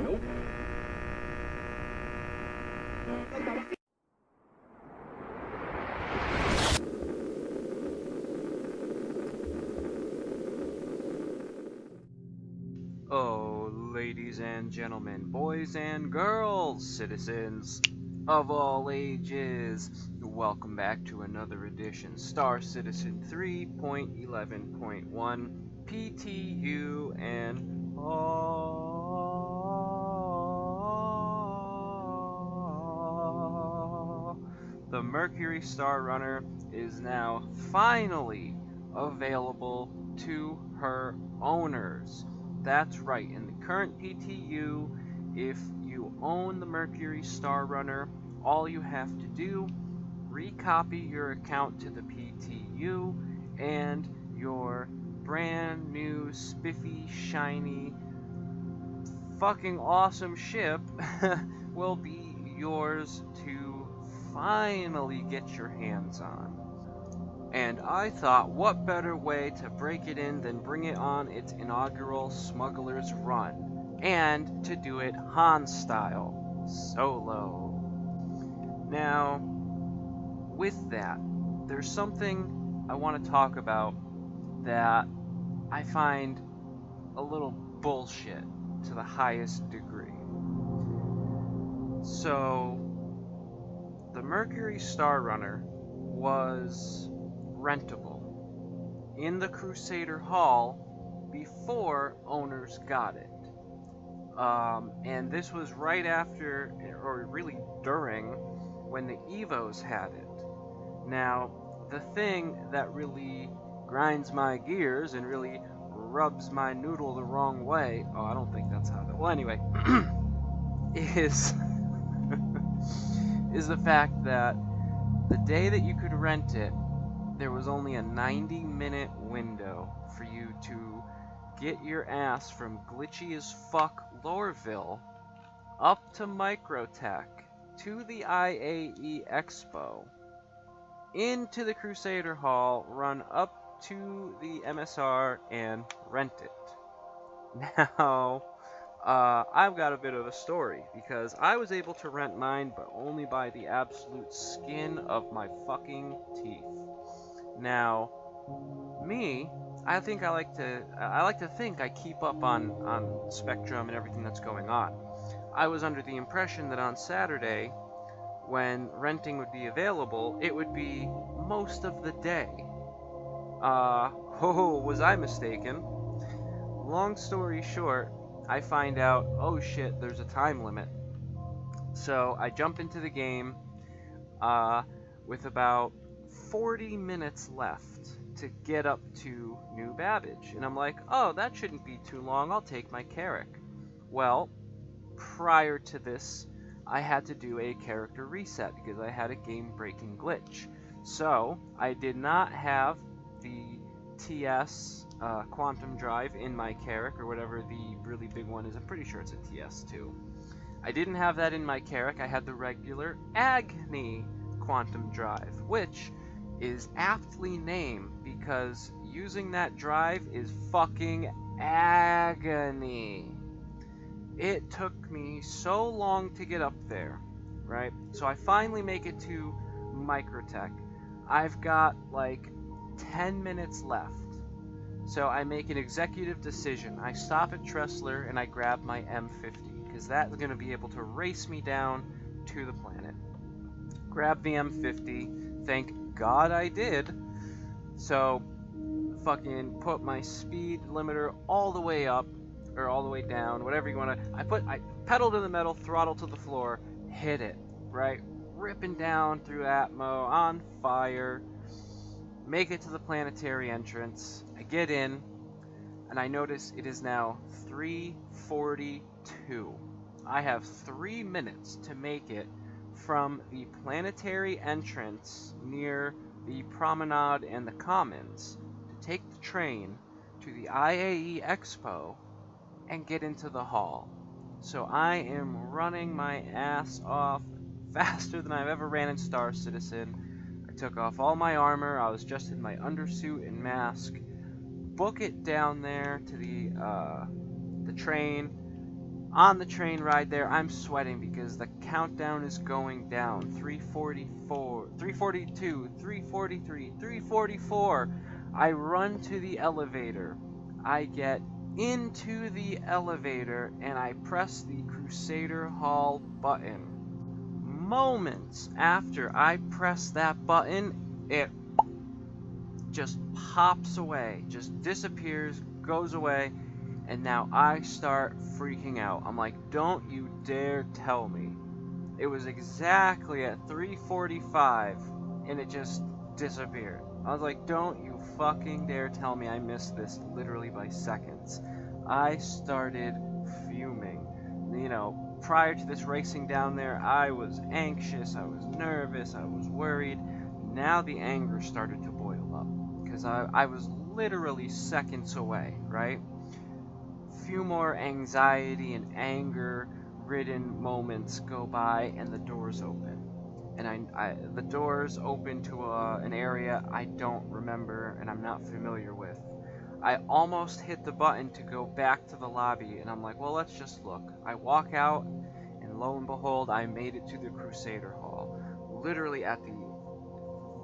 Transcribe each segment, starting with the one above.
Oh, ladies and gentlemen, boys and girls, citizens of all ages, welcome back to another edition, Star Citizen 3.11.1, PTU, and the Mercury Star Runner is now finally available to her owners. That's right, in the current PTU, if you own the Mercury Star Runner, all you have to do, recopy your account to the PTU, and your brand new, spiffy, shiny, fucking awesome ship will be yours to finally get your hands on. And I thought, what better way to break it in than bring it on its inaugural Smugglers run, and to do it Han style, solo. Now, with that, there's something I want to talk about that I find a little bullshit to the highest degree. So, the Mercury Star Runner was rentable in the Crusader Hall before owners got it. And this was right after, or really during, when the Evos had it. Now, the thing that really grinds my gears and really rubs my noodle the wrong way, oh, I don't think that's how that, well, anyway, is is the fact that the day that you could rent it, there was only a 90-minute window for you to get your ass from glitchy as fuck Loreville up to Microtech to the IAE Expo, into the Crusader Hall, run up to the MSR, and rent it. Now, I've got a bit of a story, because I was able to rent mine, but only by the absolute skin of my fucking teeth. Now, me, I like to think I keep up on Spectrum and everything that's going on. I was under the impression that on Saturday, when renting would be available, it would be most of the day. Was I mistaken? Long story short, I find out, oh shit, there's a time limit. So I jump into the game with about 40 minutes left to get up to New Babbage. And I'm like, oh, that shouldn't be too long, I'll take my Carrack. Well, prior to this, I had to do a character reset because I had a game-breaking glitch. So, I did not have the TS Quantum Drive in my Carrack, or whatever the really big one is. I'm pretty sure it's a TS too. I didn't have that in my Carrack. I had the regular Agni Quantum Drive, which is aptly named because using that drive is fucking agony. It took me so long to get up there, right? So I finally make it to Microtech. I've got like 10 minutes left. So I make an executive decision. I stop at Tressler and I grab my M50, because that's going to be able to race me down to the planet. Grab the M50. Thank God I did. So, fucking put my speed limiter all the way up, or all the way down, whatever you want to. I pedal to the metal, throttle to the floor, hit it, right? Ripping down through Atmo, on fire. Make it to the planetary entrance. I get in, and I notice it is now 3:42. I have 3 minutes to make it from the planetary entrance near the promenade and the commons to take the train to the IAE Expo and get into the hall. So I am running my ass off faster than I've ever ran in Star Citizen. I took off all my armor, I was just in my undersuit and mask. Book it down there to the train, On the train ride there, I'm sweating because the countdown is going down. 344, 342, 343, 344. I run to the elevator. I get into the elevator and I press the Crusader Hall button. Moments after I press that button, it just pops away, just disappears, goes away. And now I start freaking out. I'm like, don't you dare tell me. It was exactly at 3:45 and it just disappeared. I was like, don't you fucking dare tell me I missed this literally by seconds. I started fuming. You know, prior to this racing down there, I was anxious, I was nervous, I was worried. Now the anger started to boil up because I was literally seconds away, right? Few more anxiety and anger ridden moments go by and the doors open, and the doors open to an area I don't remember and I'm not familiar with. I almost hit the button to go back to the lobby, and I'm like, well, let's just look. I walk out, and lo and behold, I made it to the Crusader Hall literally at the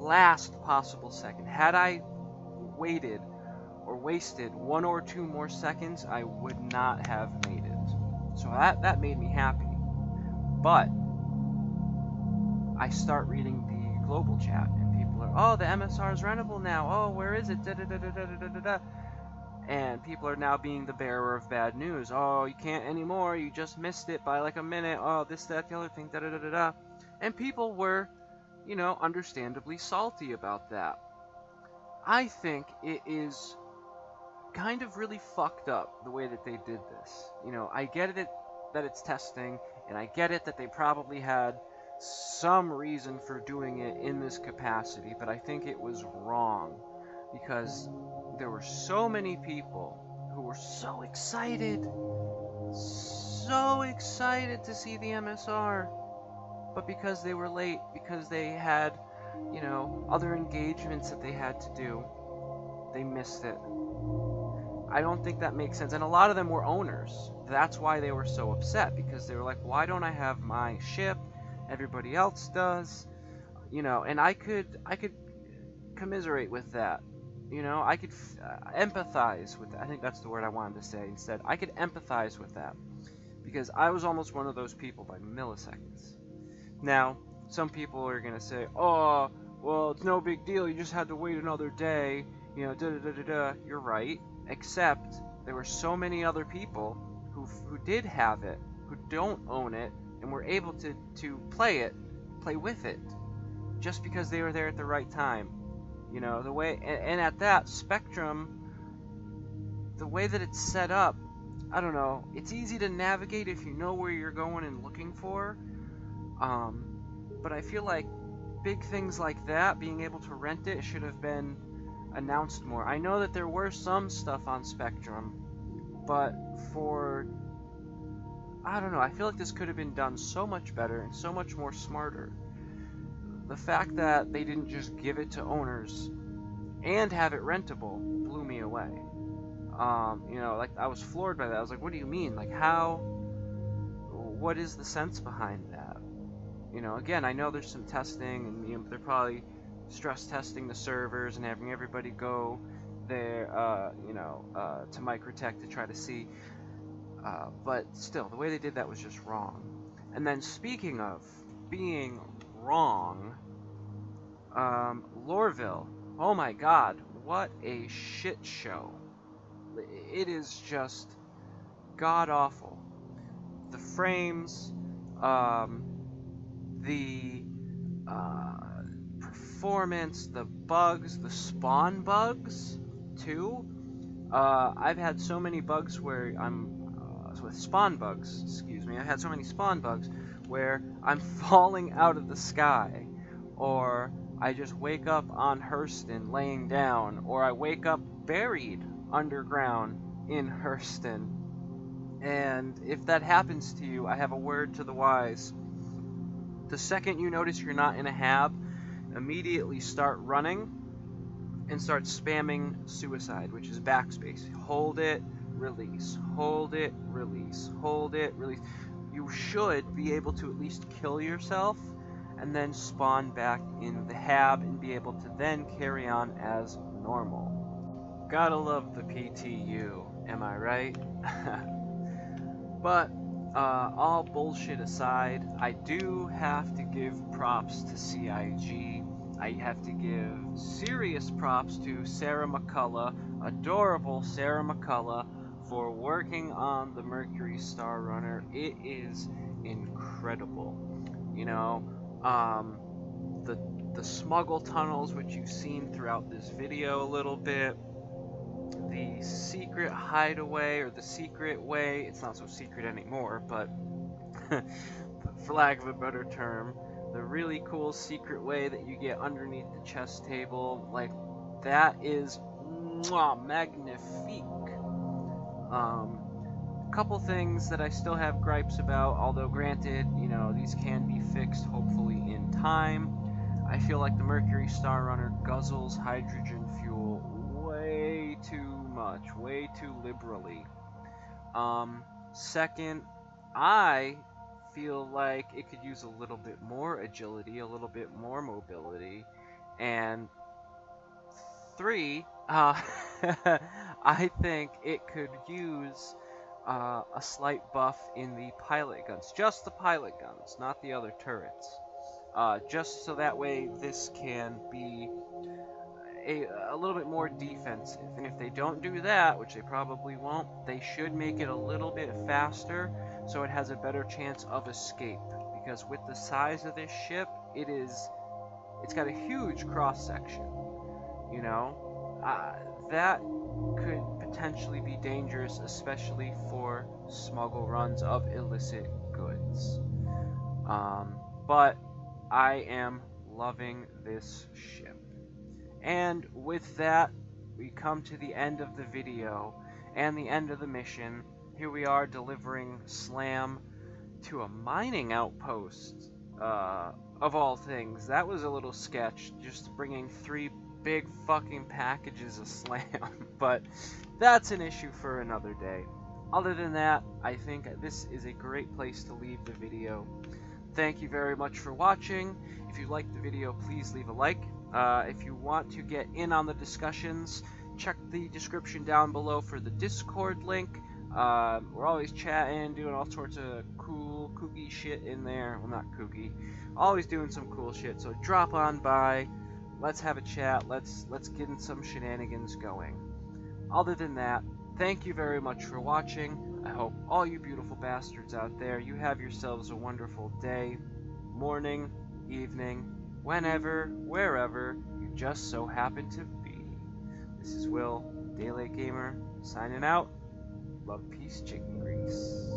last possible second. Had I waited or wasted 1 or 2 more seconds, I would not have made it. So that made me happy. But I start reading the global chat, and people are, oh, the MSR is rentable now. Oh, where is it? Da da da da da da da da. And people are now being the bearer of bad news. Oh, you can't anymore. You just missed it by like a minute. Oh, this, that, the other thing. Da da da da da. And people were, you know, understandably salty about that. I think it is kind of really fucked up the way that they did this. You know, I get it that it's testing, and I get it that they probably had some reason for doing it in this capacity, but I think it was wrong because there were so many people who were so excited to see the MSR, but because they were late, because they had, you know, other engagements that they had to do, they missed it. I don't think that makes sense. And a lot of them were owners. That's why they were so upset, because they were like, why don't I have my ship? Everybody else does. You know, and I could commiserate with that. You know, I could empathize with that. I think that's the word I wanted to say instead. I could empathize with that because I was almost one of those people by milliseconds. Now, some people are going to say, oh, well, it's no big deal. You just had to wait another day. You know, da-da-da-da-da. You're right. Except there were so many other people who did have it, who don't own it, and were able to play with it, just because they were there at the right time. You know, the way, and at that, Spectrum, the way that it's set up, I don't know, it's easy to navigate if you know where you're going and looking for, but I feel like big things like that, being able to rent it, should have been announced more. I know that there were some stuff on Spectrum, but I don't know, I feel like this could have been done so much better and so much more smarter. The fact that they didn't just give it to owners and have it rentable blew me away. You know, like, I was floored by that. I was like, what do you mean? Like, what is the sense behind that? You know, again, I know there's some testing, and you know, they're probably stress testing the servers and having everybody go there, to Microtech to try to see. But still, the way they did that was just wrong. And then, speaking of being wrong, Lorville, oh my god, what a shit show. It is just god awful. The frames, the performance, the bugs, the spawn bugs too. I've had so many bugs where with spawn bugs, excuse me, I've had so many spawn bugs where I'm falling out of the sky, or I just wake up on Hurston laying down, or I wake up buried underground in Hurston. And if that happens to you, I have a word to the wise. The second you notice you're not in a hab, immediately start running and start spamming suicide, which is backspace. Hold it, release, hold it, release, hold it, release. You should be able to at least kill yourself and then spawn back in the hab and be able to then carry on as normal. Gotta love the PTU, am I right? But all bullshit aside, I do have to give props to CIG. I have to give serious props to Sarah McCullough, adorable Sarah McCullough, for working on the Mercury Star Runner. It is incredible. You know, the smuggle tunnels, which you've seen throughout this video a little bit, the secret hideaway, or the secret way, it's not so secret anymore, but for lack of a better term, the really cool secret way that you get underneath the chess table, like, that is magnifique. Couple things that I still have gripes about, although granted, you know, these can be fixed hopefully in time. I feel like the Mercury Star Runner guzzles hydrogen fuel way too much, way too liberally. Second, I feel like it could use a little bit more agility, a little bit more mobility. And 3, I think it could use a slight buff in the pilot guns. Just the pilot guns, not the other turrets. Just so that way this can be a little bit more defensive. And if they don't do that, which they probably won't, they should make it a little bit faster so it has a better chance of escape. Because with the size of this ship, it's got a huge cross section. You know, that could potentially be dangerous, especially for smuggle runs of illicit goods. But I am loving this ship. And with that, we come to the end of the video and the end of the mission. Here we are delivering Slam to a mining outpost, of all things. That was a little sketch, just bringing 3 big fucking packages of Slam, but that's an issue for another day. Other than that, I think this is a great place to leave the video. Thank you very much for watching. If you liked the video, please leave a like. If you want to get in on the discussions, check the description down below for the Discord link. We're always chatting, doing all sorts of cool, kooky shit in there. Well, not kooky. Always doing some cool shit, so drop on by. Let's have a chat. Let's get in some shenanigans going. Other than that, thank you very much for watching. I hope all you beautiful bastards out there, you have yourselves a wonderful day, morning, evening, whenever, wherever you just so happen to be. This is Will, Daylight Gamer, signing out. Love, peace, chicken grease.